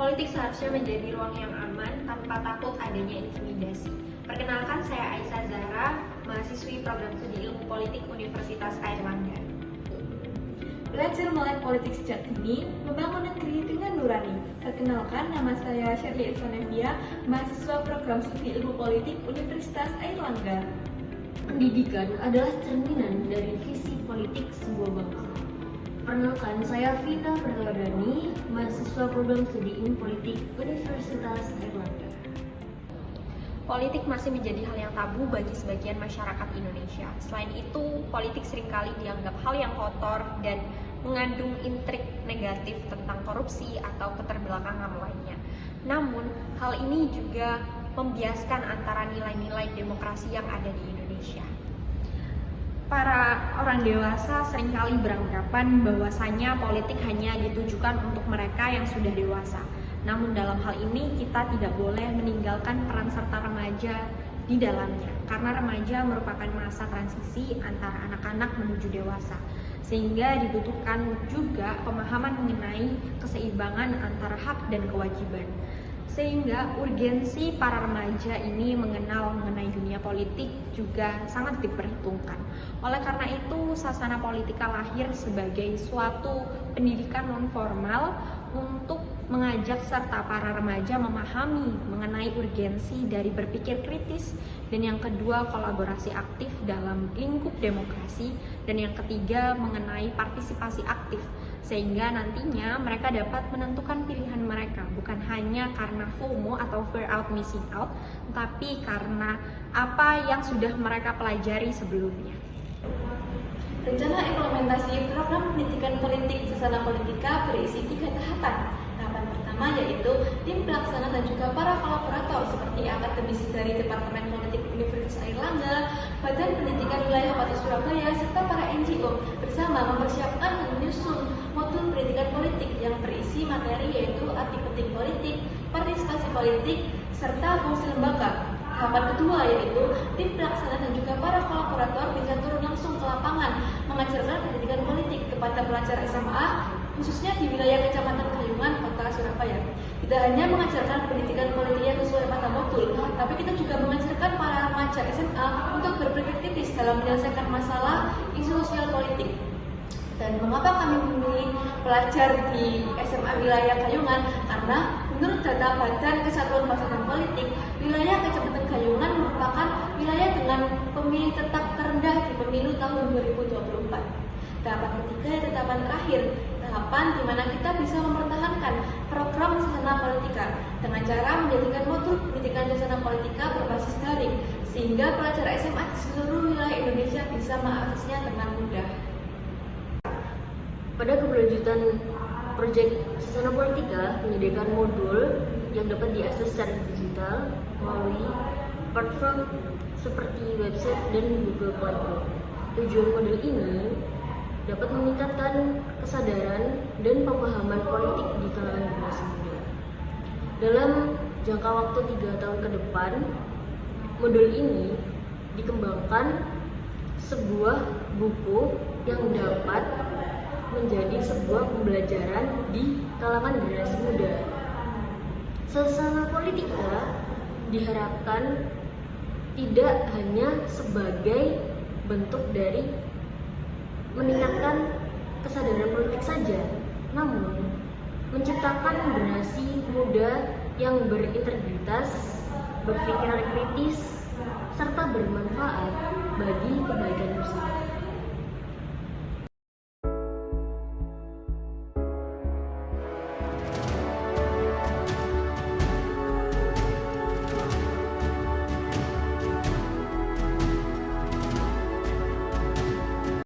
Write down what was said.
Politik seharusnya menjadi ruang yang aman tanpa takut adanya intimidasi. Perkenalkan, saya Aisyah Zahra, mahasiswi program studi ilmu politik Universitas Airlangga. Belajar melek politik sejak dini, membangun negeri dengan nurani. Perkenalkan, nama saya Shirley Esonevia, mahasiswa program studi ilmu politik Universitas Airlangga. Pendidikan adalah cerminan dari visi politik sebuah bangsa. Perkenalkan, saya Vina Pertawadani, mahasiswa program studi ilmu politik Universitas Airlangga. Politik masih menjadi hal yang tabu bagi sebagian masyarakat Indonesia. Selain itu, politik seringkali dianggap hal yang kotor dan mengandung intrik negatif tentang korupsi atau keterbelakangan lainnya. Namun, hal ini juga membiaskan antara nilai-nilai demokrasi yang ada di Indonesia. Para orang dewasa seringkali beranggapan bahwasanya politik hanya ditujukan untuk mereka yang sudah dewasa. Namun dalam hal ini kita tidak boleh meninggalkan peran serta remaja di dalamnya, karena remaja merupakan masa transisi antara anak-anak menuju dewasa, sehingga dibutuhkan juga pemahaman mengenai keseimbangan antara hak dan kewajiban. Sehingga urgensi para remaja ini mengenal mengenai dunia politik juga sangat diperhitungkan. Oleh karena itu, Sasana Politika lahir sebagai suatu pendidikan non-formal untuk mengajak serta para remaja memahami mengenai urgensi dari berpikir kritis, dan yang kedua kolaborasi aktif dalam lingkup demokrasi, dan yang ketiga mengenai partisipasi aktif, sehingga nantinya mereka dapat menentukan pilihan mereka bukan hanya karena FOMO atau fear out missing out, tapi karena apa yang sudah mereka pelajari sebelumnya. Rencana implementasi program pendidikan politik Sasana Politika berisi 3 tahapan. Tahapan pertama yaitu tim pelaksana dan juga para kolaborator seperti akademisi dari Departemen Politik Universitas Airlangga, Badan Pendidikan Wilayah Kota Surabaya, serta para NGO bersama mempersiapkan dan menyusun modul pendidikan politik yang berisi materi yaitu arti penting politik, partisipasi politik, serta fungsi lembaga. Tahapan kedua yaitu tim pelaksana dan juga para kolaborator bisa turun langsung ke lapangan mengajarkan pendidikan politik kepada pelajar SMA, khususnya di wilayah Kecamatan Kayungan, Kota Surabaya. Tidak hanya mengajarkan pendidikan politiknya sesuai pada modul, tapi kita juga mengajarkan para remaja SMA untuk berpikir kritis dalam menyelesaikan masalah isu sosial politik. Dan mengapa kami memilih pelajar di SMA wilayah Kayungan? Karena menurut data Badan Kesatuan Bangsa dan Politik, wilayah Kecamatan Kayungan merupakan wilayah dengan pemilih tetap terendah di pemilu tahun 2024. Tahapan ketiga yaitu tahapan terakhir, tahapan di mana kita bisa mempertahankan program Sasana Politika dengan cara menjadikan modul pendidikan Sasana Politika berbasis daring, sehingga pelajar SMA di seluruh wilayah Indonesia bisa mengaksesnya dengan mudah. Pada keberlanjutan proyek Sasana Politika menyediakan modul yang dapat diakses secara digital melalui platform seperti website dan Google Classroom. Tujuan modul ini dapat meningkatkan kesadaran dan pemahaman politik di kalangan generasi muda. Dalam jangka waktu 3 tahun ke depan, modul ini dikembangkan sebuah buku yang dapat menjadi sebuah pembelajaran di kalangan generasi muda. Sasana Politika diharapkan tidak hanya sebagai bentuk dari meningkatkan kesadaran politik saja, namun menciptakan generasi muda yang berintegritas, berpikiran kritis, serta bermanfaat bagi kebaikan bersama.